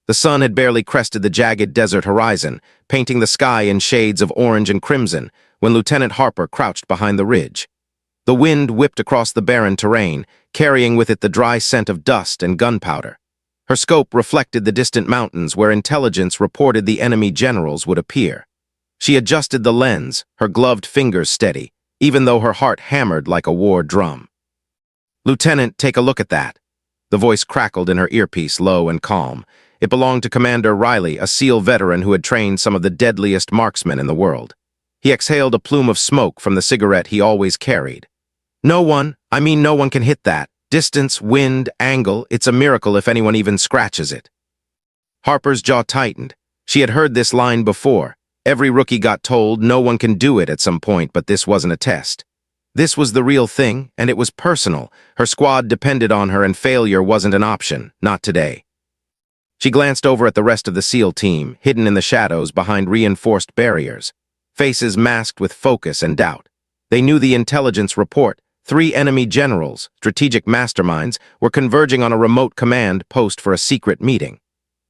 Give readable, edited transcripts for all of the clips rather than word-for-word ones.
The sun had barely crested the jagged desert horizon, painting the sky in shades of orange and crimson, when Lieutenant Harper crouched behind the ridge. The wind whipped across the barren terrain, carrying with it the dry scent of dust and gunpowder. Her scope reflected the distant mountains where intelligence reported the enemy generals would appear. She adjusted the lens, her gloved fingers steady, even though her heart hammered like a war drum. "Lieutenant, take a look at that." The voice crackled in her earpiece, low and calm. It belonged to Commander Riley, a SEAL veteran who had trained some of the deadliest marksmen in the world. He exhaled a plume of smoke from the cigarette he always carried. No one can hit that. Distance, wind, angle, it's a miracle if anyone even scratches it." Harper's jaw tightened. She had heard this line before. Every rookie got told no one can do it at some point, but this wasn't a test. This was the real thing, and it was personal. Her squad depended on her, and failure wasn't an option, not today. She glanced over at the rest of the SEAL team, hidden in the shadows behind reinforced barriers, faces masked with focus and doubt. They knew the intelligence report. 3 enemy generals, strategic masterminds, were converging on a remote command post for a secret meeting.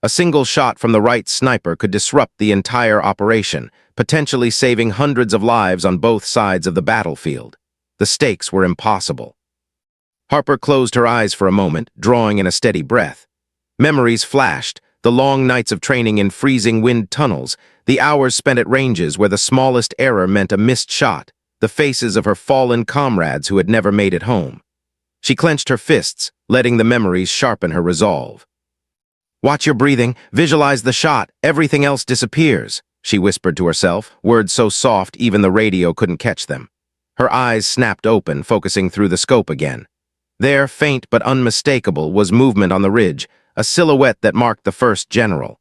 A single shot from the right sniper could disrupt the entire operation, potentially saving hundreds of lives on both sides of the battlefield. The stakes were impossible. Harper closed her eyes for a moment, drawing in a steady breath. Memories flashed, the long nights of training in freezing wind tunnels, the hours spent at ranges where the smallest error meant a missed shot, the faces of her fallen comrades who had never made it home. She clenched her fists, letting the memories sharpen her resolve. "Watch your breathing, visualize the shot, everything else disappears," she whispered to herself, words so soft even the radio couldn't catch them. Her eyes snapped open, focusing through the scope again. There, faint but unmistakable, was movement on the ridge, a silhouette that marked the first general.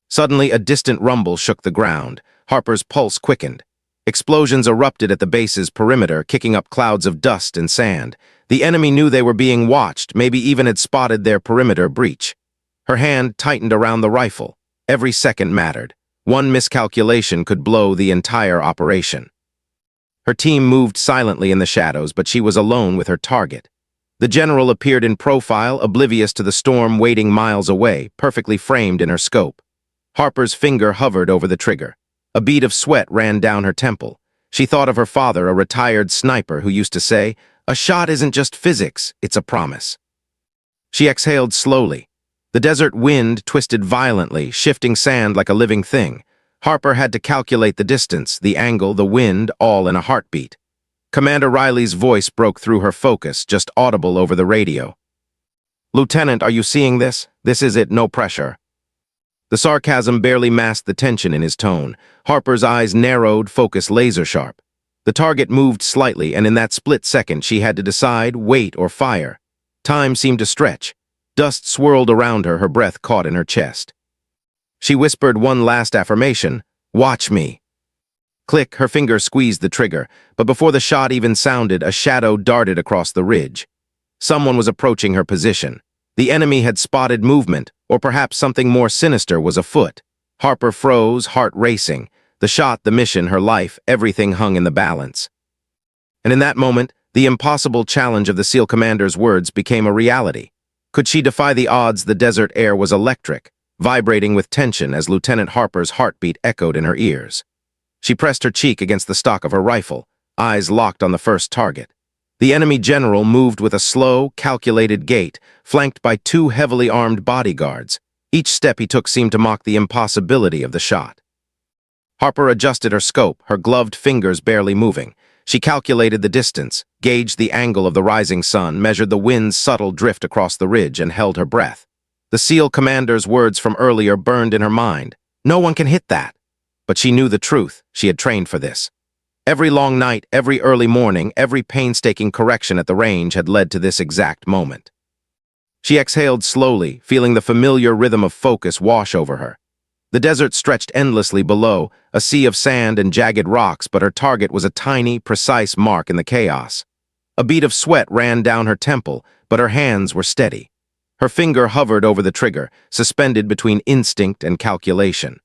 Suddenly, a distant rumble shook the ground. Harper's pulse quickened. Explosions erupted at the base's perimeter, kicking up clouds of dust and sand. The enemy knew they were being watched, maybe even had spotted their perimeter breach. Her hand tightened around the rifle. Every second mattered. One miscalculation could blow the entire operation. Her team moved silently in the shadows, but she was alone with her target. The general appeared in profile, oblivious to the storm waiting miles away, perfectly framed in her scope. Harper's finger hovered over the trigger. A bead of sweat ran down her temple. She thought of her father, a retired sniper who used to say, "A shot isn't just physics, it's a promise." She exhaled slowly. The desert wind twisted violently, shifting sand like a living thing. Harper had to calculate the distance, the angle, the wind, all in a heartbeat. Commander Riley's voice broke through her focus, just audible over the radio. "Lieutenant, are you seeing this? This is it, no pressure." The sarcasm barely masked the tension in his tone. Harper's eyes narrowed, focus laser-sharp. The target moved slightly, and in that split second she had to decide, wait or fire. Time seemed to stretch. Dust swirled around her, her breath caught in her chest. She whispered one last affirmation, "Watch me." Click, her finger squeezed the trigger, but before the shot even sounded, a shadow darted across the ridge. Someone was approaching her position. The enemy had spotted movement, or perhaps something more sinister was afoot. Harper froze, heart racing. The shot, the mission, her life, everything hung in the balance. And in that moment, the impossible challenge of the SEAL commander's words became a reality. Could she defy the odds? The desert air was electric, vibrating with tension as Lieutenant Harper's heartbeat echoed in her ears. She pressed her cheek against the stock of her rifle, eyes locked on the first target. The enemy general moved with a slow, calculated gait, flanked by 2 heavily armed bodyguards. Each step he took seemed to mock the impossibility of the shot. Harper adjusted her scope, her gloved fingers barely moving. She calculated the distance, gauged the angle of the rising sun, measured the wind's subtle drift across the ridge, and held her breath. The SEAL commander's words from earlier burned in her mind. No one can hit that. But she knew the truth. She had trained for this. Every long night, every early morning, every painstaking correction at the range had led to this exact moment. She exhaled slowly, feeling the familiar rhythm of focus wash over her. The desert stretched endlessly below, a sea of sand and jagged rocks, but her target was a tiny, precise mark in the chaos. A bead of sweat ran down her temple, but her hands were steady. Her finger hovered over the trigger, suspended between instinct and calculation.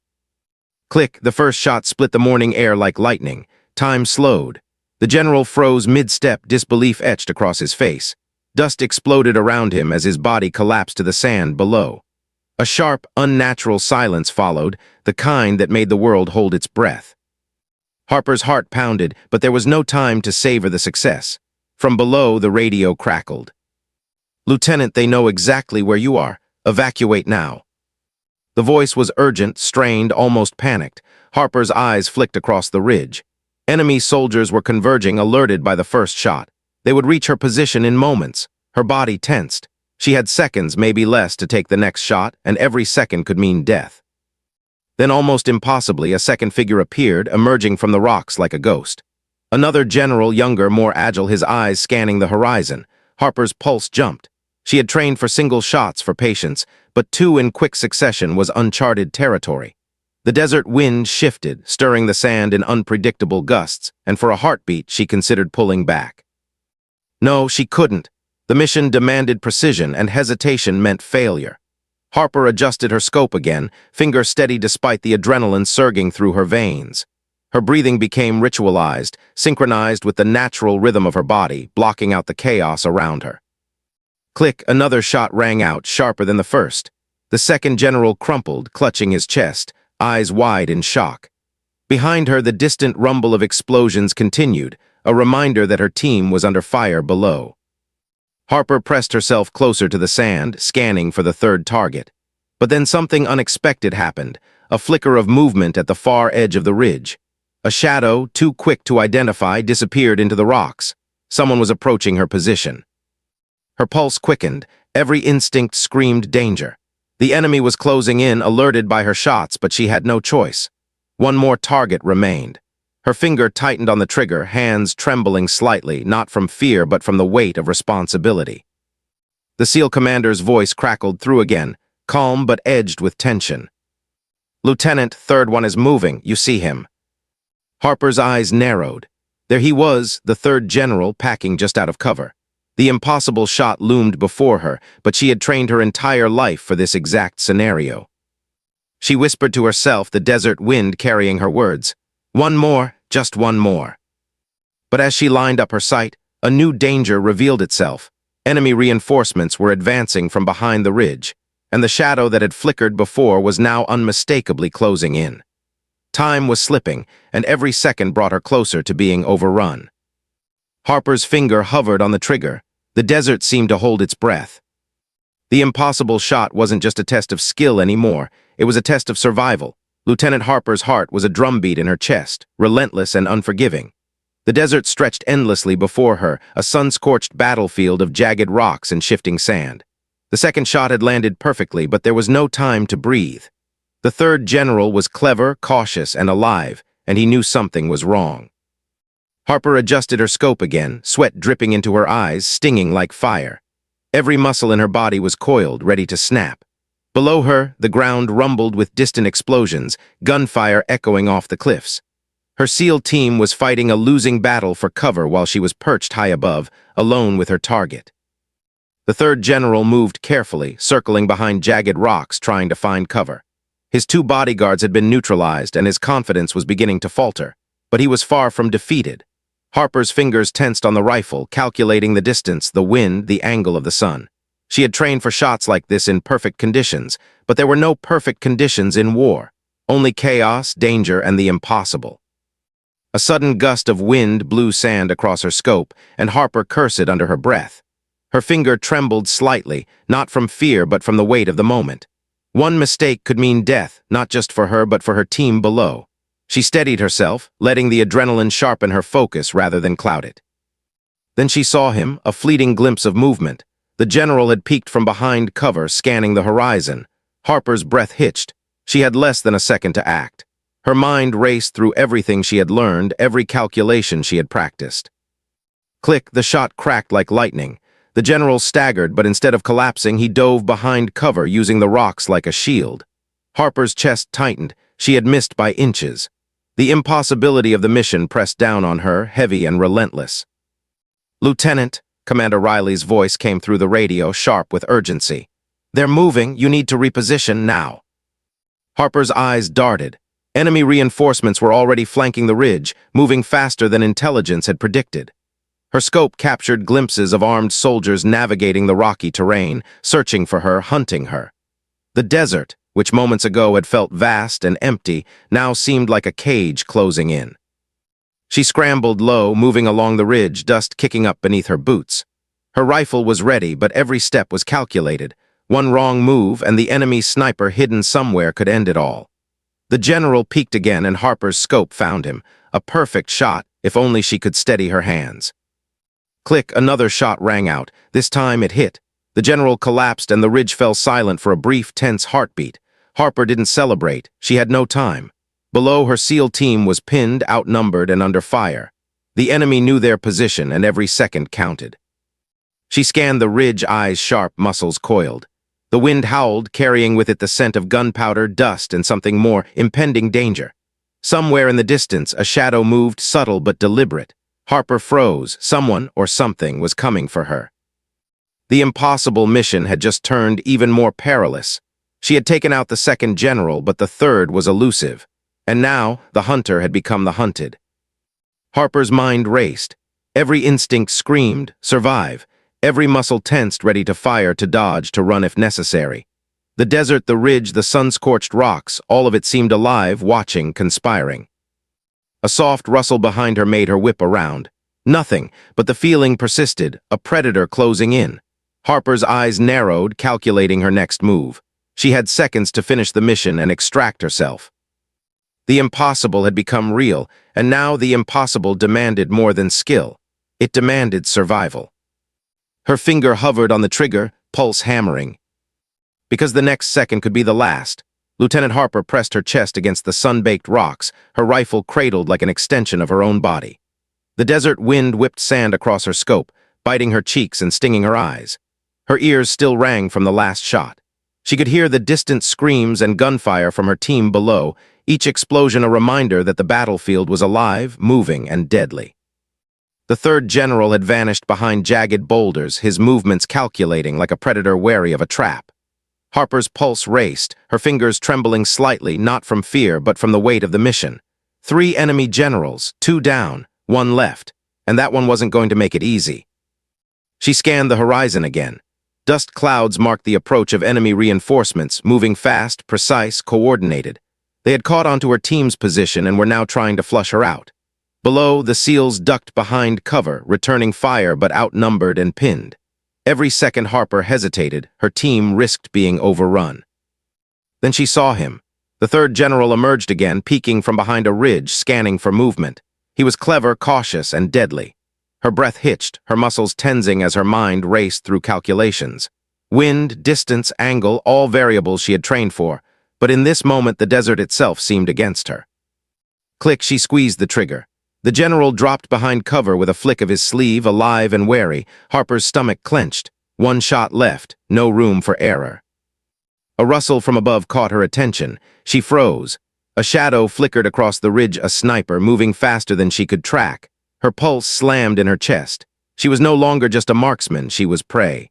Click, the first shot split the morning air like lightning. Time slowed. The general froze mid-step, disbelief etched across his face. Dust exploded around him as his body collapsed to the sand below. A sharp, unnatural silence followed, the kind that made the world hold its breath. Harper's heart pounded, but there was no time to savor the success. From below, the radio crackled. "Lieutenant, they know exactly where you are. Evacuate now." The voice was urgent, strained, almost panicked. Harper's eyes flicked across the ridge. Enemy soldiers were converging, alerted by the first shot. They would reach her position in moments. Her body tensed. She had seconds, maybe less, to take the next shot, and every second could mean death. Then, almost impossibly, a second figure appeared, emerging from the rocks like a ghost. Another general, younger, more agile, his eyes scanning the horizon. Harper's pulse jumped. She had trained for single shots for patience, but two in quick succession was uncharted territory. The desert wind shifted, stirring the sand in unpredictable gusts, and for a heartbeat she considered pulling back. No, she couldn't. The mission demanded precision, and hesitation meant failure. Harper adjusted her scope again, finger steady despite the adrenaline surging through her veins. Her breathing became ritualized, synchronized with the natural rhythm of her body, blocking out the chaos around her. Click, another shot rang out, sharper than the first. The second general crumpled, clutching his chest, eyes wide in shock. Behind her, the distant rumble of explosions continued, a reminder that her team was under fire below. Harper pressed herself closer to the sand, scanning for the third target. But then something unexpected happened, a flicker of movement at the far edge of the ridge. A shadow, too quick to identify, disappeared into the rocks. Someone was approaching her position. Her pulse quickened, every instinct screamed danger. The enemy was closing in, alerted by her shots, but she had no choice. One more target remained. Her finger tightened on the trigger, hands trembling slightly, not from fear but from the weight of responsibility. The SEAL commander's voice crackled through again, calm but edged with tension. "Lieutenant, third one is moving. You see him." Harper's eyes narrowed. There he was, the third general, packing just out of cover. The impossible shot loomed before her, but she had trained her entire life for this exact scenario. She whispered to herself, the desert wind carrying her words. One more, just one more. But as she lined up her sight, a new danger revealed itself. Enemy reinforcements were advancing from behind the ridge, and the shadow that had flickered before was now unmistakably closing in. Time was slipping, and every second brought her closer to being overrun. Harper's finger hovered on the trigger. The desert seemed to hold its breath. The impossible shot wasn't just a test of skill anymore, it was a test of survival. Lieutenant Harper's heart was a drumbeat in her chest, relentless and unforgiving. The desert stretched endlessly before her, a sun-scorched battlefield of jagged rocks and shifting sand. The second shot had landed perfectly, but there was no time to breathe. The third general was clever, cautious, and alive, and he knew something was wrong. Harper adjusted her scope again, sweat dripping into her eyes, stinging like fire. Every muscle in her body was coiled, ready to snap. Below her, the ground rumbled with distant explosions, gunfire echoing off the cliffs. Her SEAL team was fighting a losing battle for cover while she was perched high above, alone with her target. The third general moved carefully, circling behind jagged rocks, trying to find cover. His two bodyguards had been neutralized, and his confidence was beginning to falter. But he was far from defeated. Harper's fingers tensed on the rifle, calculating the distance, the wind, the angle of the sun. She had trained for shots like this in perfect conditions, but there were no perfect conditions in war. Only chaos, danger, and the impossible. A sudden gust of wind blew sand across her scope, and Harper cursed under her breath. Her finger trembled slightly, not from fear but from the weight of the moment. One mistake could mean death, not just for her but for her team below. She steadied herself, letting the adrenaline sharpen her focus rather than cloud it. Then she saw him, a fleeting glimpse of movement. The general had peeked from behind cover, scanning the horizon. Harper's breath hitched. She had less than a second to act. Her mind raced through everything she had learned, every calculation she had practiced. Click, the shot cracked like lightning. The general staggered, but instead of collapsing, he dove behind cover, using the rocks like a shield. Harper's chest tightened. She had missed by inches. The impossibility of the mission pressed down on her, heavy and relentless. "Lieutenant," Commander Riley's voice came through the radio, sharp with urgency. "They're moving. You need to reposition now." Harper's eyes darted. Enemy reinforcements were already flanking the ridge, moving faster than intelligence had predicted. Her scope captured glimpses of armed soldiers navigating the rocky terrain, searching for her, hunting her. The desert, which moments ago had felt vast and empty, now seemed like a cage closing in. She scrambled low, moving along the ridge, dust kicking up beneath her boots. Her rifle was ready, but every step was calculated. One wrong move, and the enemy sniper hidden somewhere could end it all. The general peeked again, and Harper's scope found him. A perfect shot, if only she could steady her hands. Click, another shot rang out. This time it hit. The general collapsed, and the ridge fell silent for a brief, tense heartbeat. Harper didn't celebrate. She had no time. Below, her SEAL team was pinned, outnumbered, and under fire. The enemy knew their position, and every second counted. She scanned the ridge, eyes sharp, muscles coiled. The wind howled, carrying with it the scent of gunpowder, dust, and something more, impending danger. Somewhere in the distance, a shadow moved, subtle but deliberate. Harper froze. Someone, or something, was coming for her. The impossible mission had just turned even more perilous. She had taken out the second general, but the third was elusive. And now, the hunter had become the hunted. Harper's mind raced. Every instinct screamed, survive. Every muscle tensed, ready to fire, to dodge, to run if necessary. The desert, the ridge, the sun-scorched rocks, all of it seemed alive, watching, conspiring. A soft rustle behind her made her whip around. Nothing, but the feeling persisted, a predator closing in. Harper's eyes narrowed, calculating her next move. She had seconds to finish the mission and extract herself. The impossible had become real, and now the impossible demanded more than skill. It demanded survival. Her finger hovered on the trigger, pulse hammering. Because the next second could be the last, Lieutenant Harper pressed her chest against the sun-baked rocks, her rifle cradled like an extension of her own body. The desert wind whipped sand across her scope, biting her cheeks and stinging her eyes. Her ears still rang from the last shot. She could hear the distant screams and gunfire from her team below, each explosion a reminder that the battlefield was alive, moving, and deadly. The third general had vanished behind jagged boulders, his movements calculating like a predator wary of a trap. Harper's pulse raced, her fingers trembling slightly, not from fear but from the weight of the mission. 3 enemy generals, 2 down, 1 left, and that one wasn't going to make it easy. She scanned the horizon again. Dust clouds marked the approach of enemy reinforcements, moving fast, precise, coordinated. They had caught onto her team's position and were now trying to flush her out. Below, the SEALs ducked behind cover, returning fire but outnumbered and pinned. Every second Harper hesitated, her team risked being overrun. Then she saw him. The third general emerged again, peeking from behind a ridge, scanning for movement. He was clever, cautious, and deadly. Her breath hitched, her muscles tensing as her mind raced through calculations. Wind, distance, angle, all variables she had trained for, but in this moment the desert itself seemed against her. Click, she squeezed the trigger. The general dropped behind cover with a flick of his sleeve, alive and wary. Harper's stomach clenched. 1 shot left, no room for error. A rustle from above caught her attention. She froze. A shadow flickered across the ridge, a sniper moving faster than she could track. Her pulse slammed in her chest. She was no longer just a marksman, she was prey.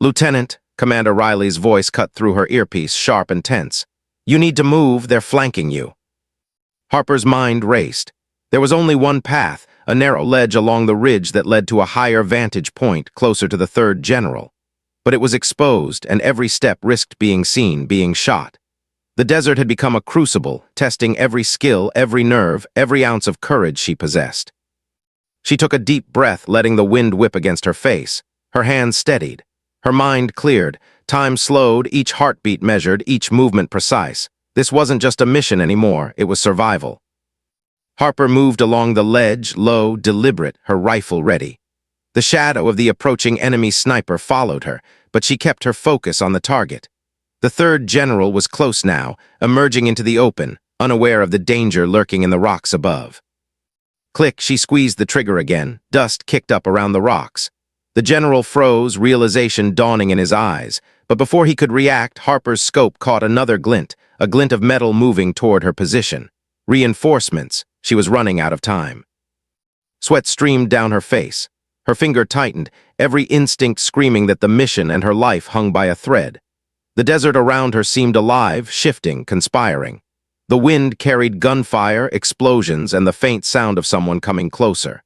"Lieutenant," Commander Riley's voice cut through her earpiece, sharp and tense. "You need to move, they're flanking you." Harper's mind raced. There was only one path, a narrow ledge along the ridge that led to a higher vantage point, closer to the third general. But it was exposed, and every step risked being seen, being shot. The desert had become a crucible, testing every skill, every nerve, every ounce of courage she possessed. She took a deep breath, letting the wind whip against her face. Her hands steadied. Her mind cleared. Time slowed, each heartbeat measured, each movement precise. This wasn't just a mission anymore, it was survival. Harper moved along the ledge, low, deliberate, her rifle ready. The shadow of the approaching enemy sniper followed her, but she kept her focus on the target. The third general was close now, emerging into the open, unaware of the danger lurking in the rocks above. Click, she squeezed the trigger again. Dust kicked up around the rocks. The general froze, realization dawning in his eyes, but before he could react, Harper's scope caught another glint, a glint of metal moving toward her position. Reinforcements. She was running out of time. Sweat streamed down her face. Her finger tightened, every instinct screaming that the mission and her life hung by a thread. The desert around her seemed alive, shifting, conspiring. The wind carried gunfire, explosions, and the faint sound of someone coming closer.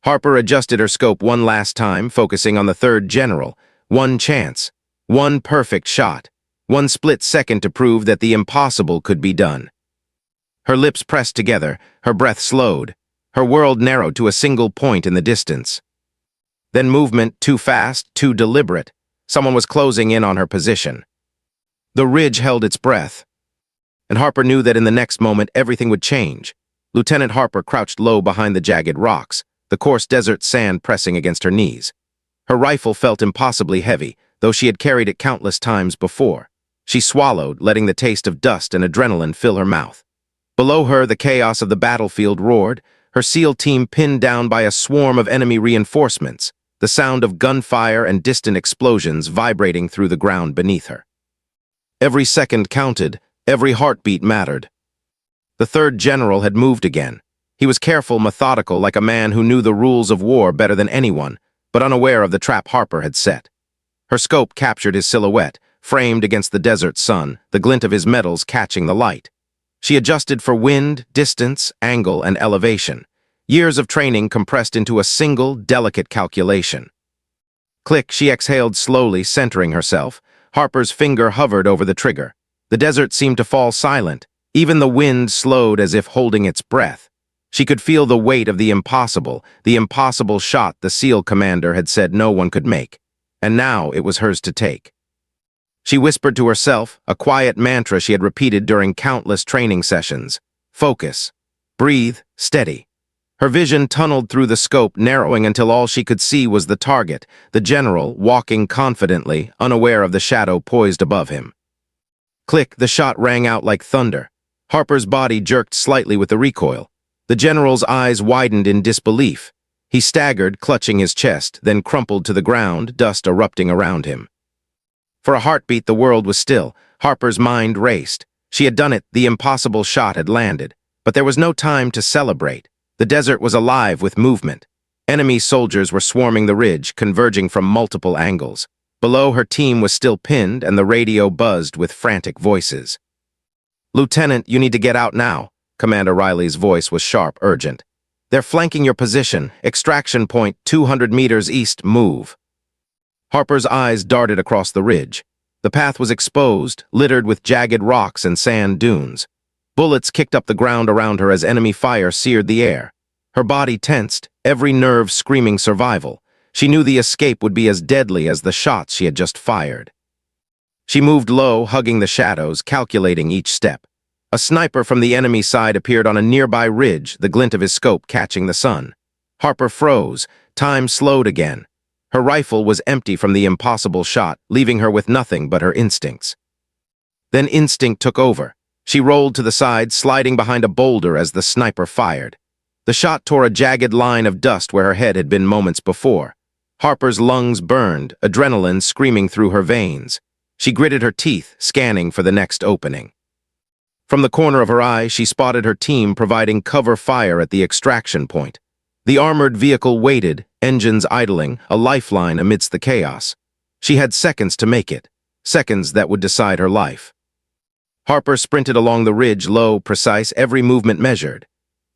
Harper adjusted her scope one last time, focusing on the third general. One chance. One perfect shot. One split second to prove that the impossible could be done. Her lips pressed together, her breath slowed. Her world narrowed to a single point in the distance. Then movement, too fast, too deliberate. Someone was closing in on her position. The ridge held its breath, and Harper knew that in the next moment everything would change. Lieutenant Harper crouched low behind the jagged rocks, the coarse desert sand pressing against her knees. Her rifle felt impossibly heavy, though she had carried it countless times before. She swallowed, letting the taste of dust and adrenaline fill her mouth. Below her, the chaos of the battlefield roared, her SEAL team pinned down by a swarm of enemy reinforcements, the sound of gunfire and distant explosions vibrating through the ground beneath her. Every second counted, every heartbeat mattered. The third general had moved again. He was careful, methodical, like a man who knew the rules of war better than anyone, but unaware of the trap Harper had set. Her scope captured his silhouette, framed against the desert sun, the glint of his metals catching the light. She adjusted for wind, distance, angle, and elevation. Years of training compressed into a single, delicate calculation. Click, she exhaled slowly, centering herself. Harper's finger hovered over the trigger. The desert seemed to fall silent. Even the wind slowed as if holding its breath. She could feel the weight of the impossible shot the SEAL commander had said no one could make. And now it was hers to take. She whispered to herself, a quiet mantra she had repeated during countless training sessions. Focus. Breathe. Steady. Her vision tunneled through the scope, narrowing until all she could see was the target, the general, walking confidently, unaware of the shadow poised above him. Click, the shot rang out like thunder. Harper's body jerked slightly with the recoil. The general's eyes widened in disbelief. He staggered, clutching his chest, then crumpled to the ground, dust erupting around him. For a heartbeat, the world was still. Harper's mind raced. She had done it, the impossible shot had landed. But there was no time to celebrate. The desert was alive with movement. Enemy soldiers were swarming the ridge, converging from multiple angles. Below, her team was still pinned, and the radio buzzed with frantic voices. "Lieutenant, you need to get out now." Commander Riley's voice was sharp, urgent. "They're flanking your position. Extraction point 200 meters east, move." Harper's eyes darted across the ridge. The path was exposed, littered with jagged rocks and sand dunes. Bullets kicked up the ground around her as enemy fire seared the air. Her body tensed, every nerve screaming survival. She knew the escape would be as deadly as the shots she had just fired. She moved low, hugging the shadows, calculating each step. A sniper from the enemy side appeared on a nearby ridge, the glint of his scope catching the sun. Harper froze. Time slowed again. Her rifle was empty from the impossible shot, leaving her with nothing but her instincts. Then instinct took over. She rolled to the side, sliding behind a boulder as the sniper fired. The shot tore a jagged line of dust where her head had been moments before. Harper's lungs burned, adrenaline screaming through her veins. She gritted her teeth, scanning for the next opening. From the corner of her eye, she spotted her team providing cover fire at the extraction point. The armored vehicle waited, engines idling, a lifeline amidst the chaos. She had seconds to make it, seconds that would decide her life. Harper sprinted along the ridge, low, precise, every movement measured.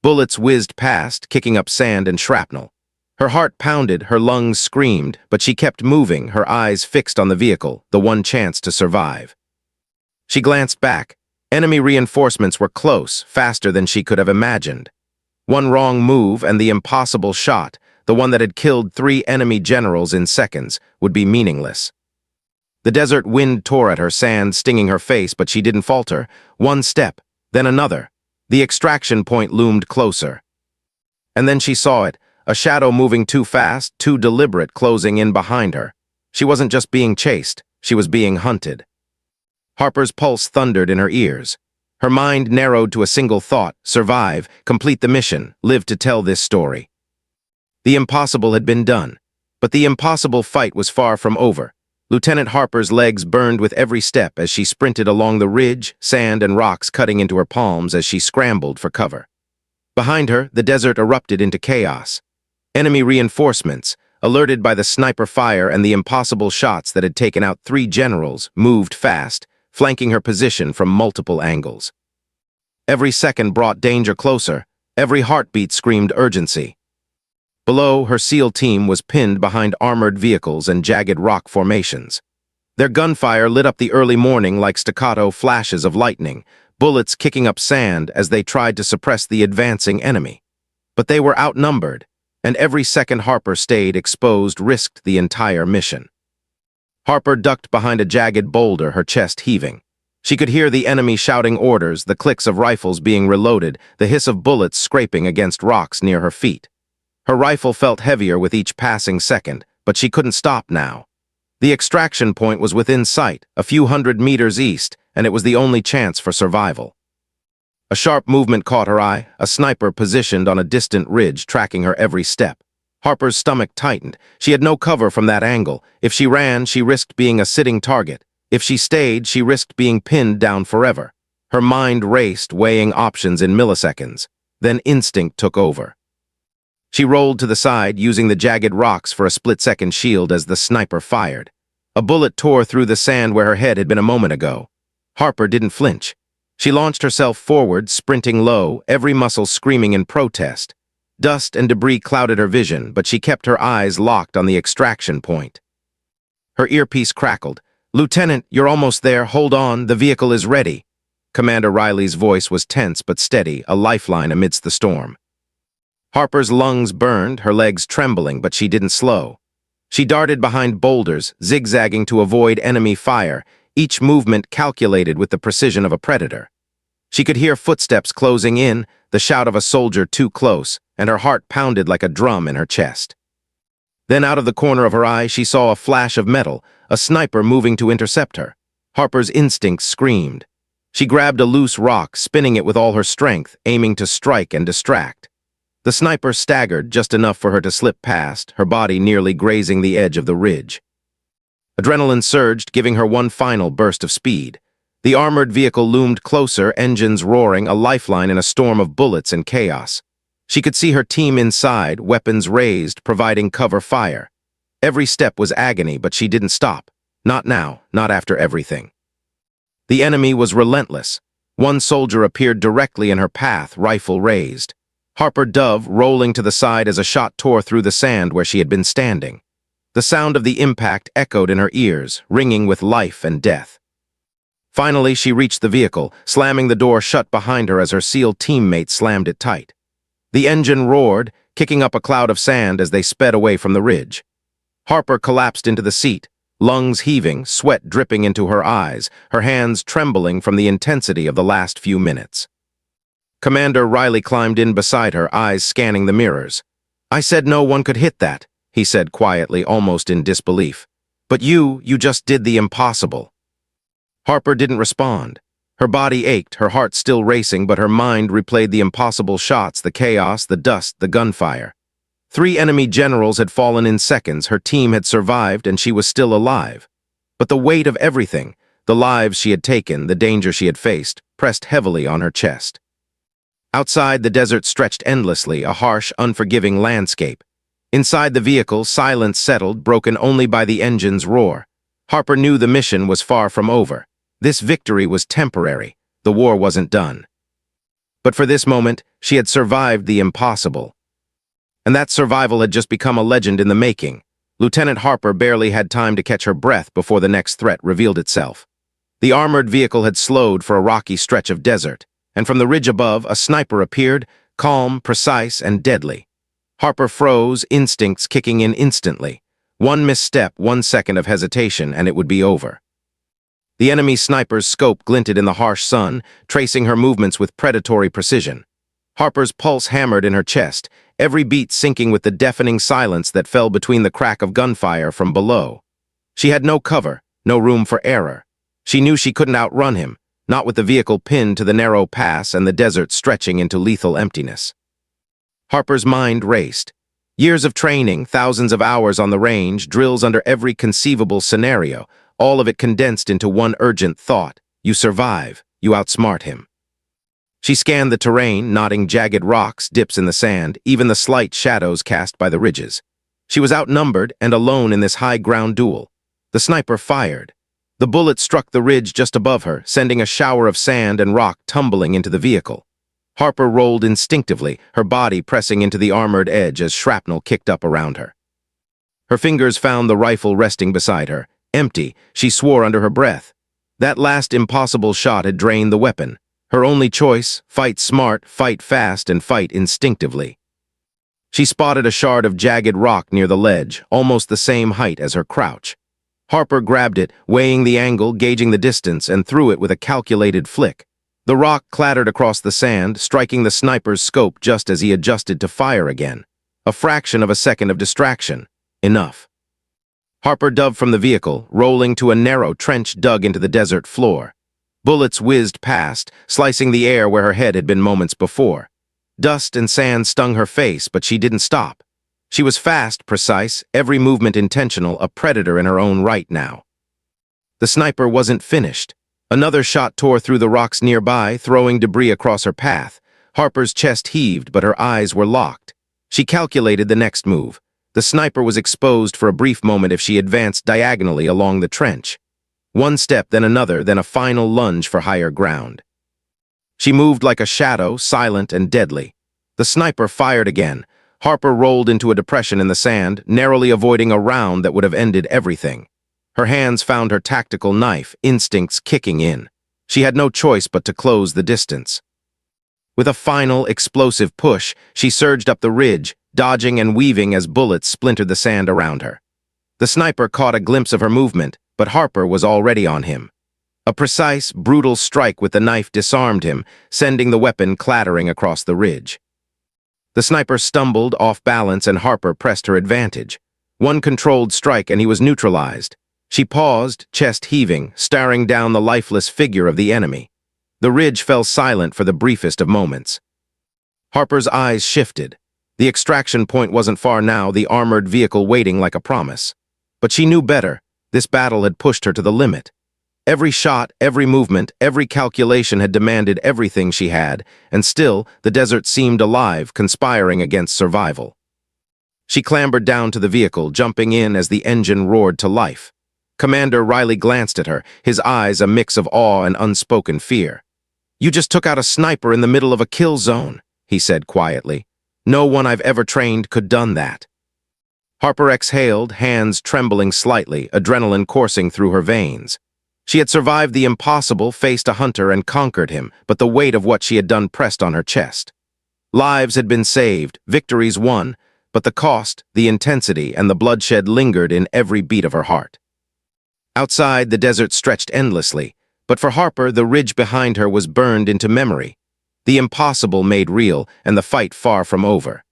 Bullets whizzed past, kicking up sand and shrapnel. Her heart pounded, her lungs screamed, but she kept moving, her eyes fixed on the vehicle, the one chance to survive. She glanced back. Enemy reinforcements were close, faster than she could have imagined. One wrong move and the impossible shot, the one that had killed 3 enemy generals in seconds, would be meaningless. The desert wind tore at her, sand stinging her face, but she didn't falter. One step, then another. The extraction point loomed closer. And then she saw it, a shadow moving too fast, too deliberate, closing in behind her. She wasn't just being chased, she was being hunted. Harper's pulse thundered in her ears. Her mind narrowed to a single thought: survive, complete the mission, live to tell this story. The impossible had been done, but the impossible fight was far from over. Lieutenant Harper's legs burned with every step as she sprinted along the ridge, sand and rocks cutting into her palms as she scrambled for cover. Behind her, the desert erupted into chaos. Enemy reinforcements, alerted by the sniper fire and the impossible shots that had taken out 3 generals, moved fast, flanking her position from multiple angles. Every second brought danger closer. Every heartbeat screamed urgency. Below, her SEAL team was pinned behind armored vehicles and jagged rock formations. Their gunfire lit up the early morning like staccato flashes of lightning, bullets kicking up sand as they tried to suppress the advancing enemy. But they were outnumbered, and every second Harper stayed exposed risked the entire mission. Harper ducked behind a jagged boulder, her chest heaving. She could hear the enemy shouting orders, the clicks of rifles being reloaded, the hiss of bullets scraping against rocks near her feet. Her rifle felt heavier with each passing second, but she couldn't stop now. The extraction point was within sight, a few hundred meters east, and it was the only chance for survival. A sharp movement caught her eye, a sniper positioned on a distant ridge tracking her every step. Harper's stomach tightened. She had no cover from that angle. If she ran, she risked being a sitting target. If she stayed, she risked being pinned down forever. Her mind raced, weighing options in milliseconds. Then instinct took over. She rolled to the side, using the jagged rocks for a split-second shield as the sniper fired. A bullet tore through the sand where her head had been a moment ago. Harper didn't flinch. She launched herself forward, sprinting low, every muscle screaming in protest. Dust and debris clouded her vision, but she kept her eyes locked on the extraction point. Her earpiece crackled. "Lieutenant, you're almost there. Hold on, the vehicle is ready." Commander Riley's voice was tense but steady, a lifeline amidst the storm. Harper's lungs burned, her legs trembling, but she didn't slow. She darted behind boulders, zigzagging to avoid enemy fire, each movement calculated with the precision of a predator. She could hear footsteps closing in, the shout of a soldier too close, and her heart pounded like a drum in her chest. Then out of the corner of her eye, she saw a flash of metal, a sniper moving to intercept her. Harper's instincts screamed. She grabbed a loose rock, spinning it with all her strength, aiming to strike and distract. The sniper staggered just enough for her to slip past, her body nearly grazing the edge of the ridge. Adrenaline surged, giving her one final burst of speed. The armored vehicle loomed closer, engines roaring, a lifeline in a storm of bullets and chaos. She could see her team inside, weapons raised, providing cover fire. Every step was agony, but she didn't stop. Not now, not after everything. The enemy was relentless. One soldier appeared directly in her path, rifle raised. Harper dove, rolling to the side as a shot tore through the sand where she had been standing. The sound of the impact echoed in her ears, ringing with life and death. Finally, she reached the vehicle, slamming the door shut behind her as her SEAL teammate slammed it tight. The engine roared, kicking up a cloud of sand as they sped away from the ridge. Harper collapsed into the seat, lungs heaving, sweat dripping into her eyes, her hands trembling from the intensity of the last few minutes. Commander Riley climbed in beside her, eyes scanning the mirrors. "I said no one could hit that," he said quietly, almost in disbelief. "But you just did the impossible." Harper didn't respond. Her body ached, her heart still racing, but her mind replayed the impossible shots, the chaos, the dust, the gunfire. 3 enemy generals had fallen in seconds, her team had survived, and she was still alive. But the weight of everything, the lives she had taken, the danger she had faced, pressed heavily on her chest. Outside, the desert stretched endlessly, a harsh, unforgiving landscape. Inside the vehicle, silence settled, broken only by the engine's roar. Harper knew the mission was far from over. This victory was temporary. The war wasn't done. But for this moment, she had survived the impossible. And that survival had just become a legend in the making. Lieutenant Harper barely had time to catch her breath before the next threat revealed itself. The armored vehicle had slowed for a rocky stretch of desert, and from the ridge above, a sniper appeared, calm, precise, and deadly. Harper froze, instincts kicking in instantly. One misstep, 1 second of hesitation, and it would be over. The enemy sniper's scope glinted in the harsh sun, tracing her movements with predatory precision. Harper's pulse hammered in her chest, every beat syncing with the deafening silence that fell between the crack of gunfire from below. She had no cover, no room for error. She knew she couldn't outrun him, not with the vehicle pinned to the narrow pass and the desert stretching into lethal emptiness. Harper's mind raced. Years of training, thousands of hours on the range, drills under every conceivable scenario, all of it condensed into one urgent thought: you survive, you outsmart him. She scanned the terrain, noting jagged rocks, dips in the sand, even the slight shadows cast by the ridges. She was outnumbered and alone in this high-ground duel. The sniper fired. The bullet struck the ridge just above her, sending a shower of sand and rock tumbling into the vehicle. Harper rolled instinctively, her body pressing into the armored edge as shrapnel kicked up around her. Her fingers found the rifle resting beside her, Empty, she swore under her breath. That last impossible shot had drained the weapon. Her only choice, fight smart, fight fast, and fight instinctively. She spotted a shard of jagged rock near the ledge, almost the same height as her crouch. Harper grabbed it, weighing the angle, gauging the distance, and threw it with a calculated flick. The rock clattered across the sand, striking the sniper's scope just as he adjusted to fire again. A fraction of a second of distraction. Enough. Harper dove from the vehicle, rolling to a narrow trench dug into the desert floor. Bullets whizzed past, slicing the air where her head had been moments before. Dust and sand stung her face, but she didn't stop. She was fast, precise, every movement intentional, a predator in her own right now. The sniper wasn't finished. Another shot tore through the rocks nearby, throwing debris across her path. Harper's chest heaved, but her eyes were locked. She calculated the next move. The sniper was exposed for a brief moment if she advanced diagonally along the trench. One step, then another, then a final lunge for higher ground. She moved like a shadow, silent and deadly. The sniper fired again. Harper rolled into a depression in the sand, narrowly avoiding a round that would have ended everything. Her hands found her tactical knife, instincts kicking in. She had no choice but to close the distance. With a final, explosive push, she surged up the ridge, dodging and weaving as bullets splintered the sand around her. The sniper caught a glimpse of her movement, but Harper was already on him. A precise, brutal strike with the knife disarmed him, sending the weapon clattering across the ridge. The sniper stumbled, off balance, and Harper pressed her advantage. One controlled strike and he was neutralized. She paused, chest heaving, staring down the lifeless figure of the enemy. The ridge fell silent for the briefest of moments. Harper's eyes shifted. The extraction point wasn't far now, the armored vehicle waiting like a promise. But she knew better. This battle had pushed her to the limit. Every shot, every movement, every calculation had demanded everything she had, and still, the desert seemed alive, conspiring against survival. She clambered down to the vehicle, jumping in as the engine roared to life. Commander Riley glanced at her, his eyes a mix of awe and unspoken fear. "You just took out a sniper in the middle of a kill zone," he said quietly. "No one I've ever trained could done that." Harper exhaled, hands trembling slightly, adrenaline coursing through her veins. She had survived the impossible, faced a hunter, and conquered him, but the weight of what she had done pressed on her chest. Lives had been saved, victories won, but the cost, the intensity, and the bloodshed lingered in every beat of her heart. Outside, the desert stretched endlessly, but for Harper, the ridge behind her was burned into memory. The impossible made real, and the fight far from over.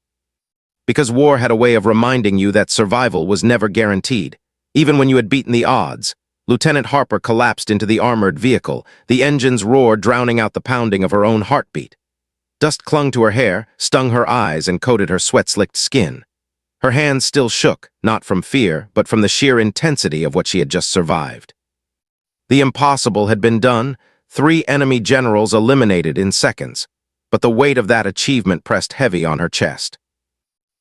Because war had a way of reminding you that survival was never guaranteed, even when you had beaten the odds. Lieutenant Harper collapsed into the armored vehicle, the engine's roar drowning out the pounding of her own heartbeat. Dust clung to her hair, stung her eyes, and coated her sweat-slicked skin. Her hands still shook, not from fear, but from the sheer intensity of what she had just survived. The impossible had been done, 3 enemy generals eliminated in seconds, but the weight of that achievement pressed heavy on her chest.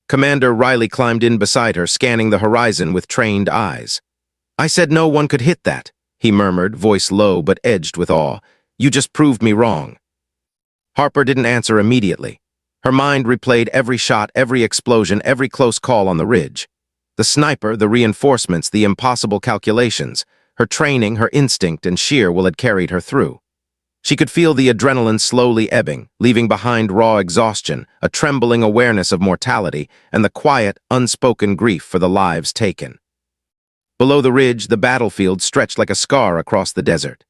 Commander Riley climbed in beside her, scanning the horizon with trained eyes. "I said no one could hit that," he murmured, voice low but edged with awe. "You just proved me wrong." Harper didn't answer immediately. Her mind replayed every shot, every explosion, every close call on the ridge. The sniper, the reinforcements, the impossible calculations. Her training, her instinct, and sheer will had carried her through. She could feel the adrenaline slowly ebbing, leaving behind raw exhaustion, a trembling awareness of mortality, and the quiet, unspoken grief for the lives taken. Below the ridge, the battlefield stretched like a scar across the desert.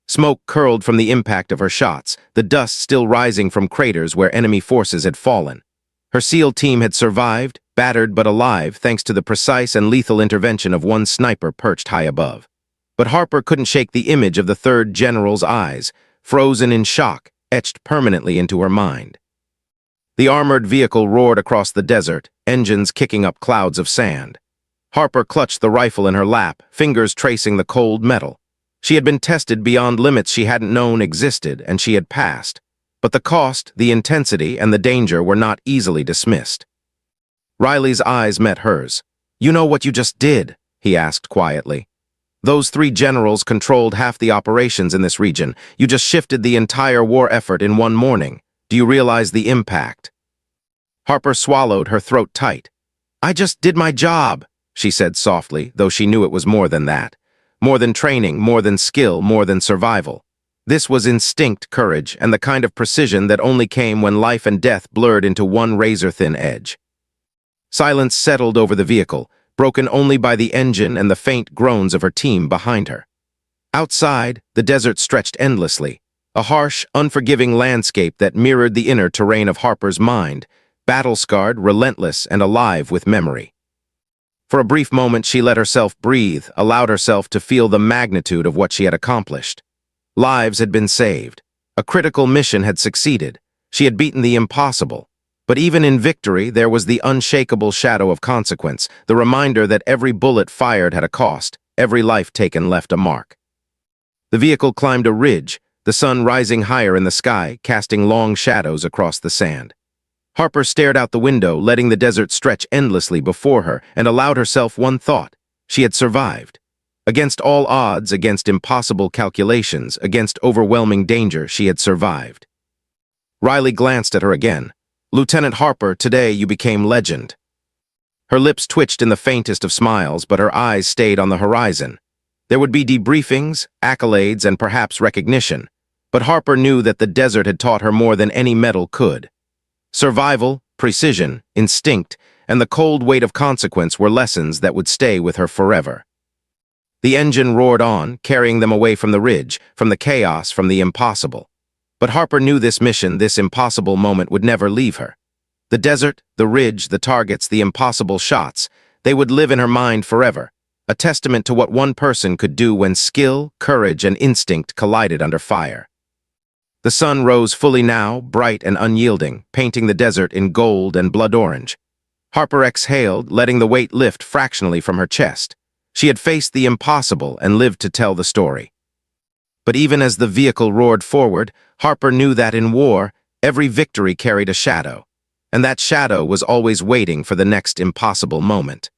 Smoke curled from the impact of her shots, the dust still rising from craters where enemy forces had fallen. Her SEAL team had survived, battered but alive, thanks to the precise and lethal intervention of one sniper perched high above. But Harper couldn't shake the image of the 3rd General's eyes, frozen in shock, etched permanently into her mind. The armored vehicle roared across the desert, engines kicking up clouds of sand. Harper clutched the rifle in her lap, fingers tracing the cold metal. She had been tested beyond limits she hadn't known existed, and she had passed. But the cost, the intensity, and the danger were not easily dismissed. Riley's eyes met hers. "You know what you just did?" he asked quietly. "Those 3 generals controlled half the operations in this region. You just shifted the entire war effort in one morning. Do you realize the impact?" Harper swallowed, her throat tight. "I just did my job," she said softly, though she knew it was more than that. More than training, more than skill, more than survival. This was instinct courage and the kind of precision that only came when life and death blurred into one razor-thin edge. Silence settled over the vehicle, broken only by the engine and the faint groans of her team behind her. Outside, the desert stretched endlessly, a harsh, unforgiving landscape that mirrored the inner terrain of Harper's mind, battle-scarred, relentless, and alive with memory. For a brief moment, she let herself breathe, allowed herself to feel the magnitude of what she had accomplished. Lives had been saved. A critical mission had succeeded. She had beaten the impossible. But even in victory, there was the unshakable shadow of consequence, the reminder that every bullet fired had a cost, every life taken left a mark. The vehicle climbed a ridge, the sun rising higher in the sky, casting long shadows across the sand. Harper stared out the window, letting the desert stretch endlessly before her, and allowed herself one thought. She had survived. Against all odds, against impossible calculations, against overwhelming danger, she had survived. Riley glanced at her again. "Lieutenant Harper, today you became legend." Her lips twitched in the faintest of smiles, but her eyes stayed on the horizon. There would be debriefings, accolades, and perhaps recognition. But Harper knew that the desert had taught her more than any medal could. Survival, precision, instinct, and the cold weight of consequence were lessons that would stay with her forever. The engine roared on, carrying them away from the ridge, from the chaos, from the impossible. But Harper knew this mission, this impossible moment, would never leave her. The desert, the ridge, the targets, the impossible shots, they would live in her mind forever, a testament to what one person could do when skill, courage, and instinct collided under fire. The sun rose fully now, bright and unyielding, painting the desert in gold and blood orange. Harper exhaled, letting the weight lift fractionally from her chest. She had faced the impossible and lived to tell the story. But even as the vehicle roared forward, Harper knew that in war, every victory carried a shadow, and that shadow was always waiting for the next impossible moment.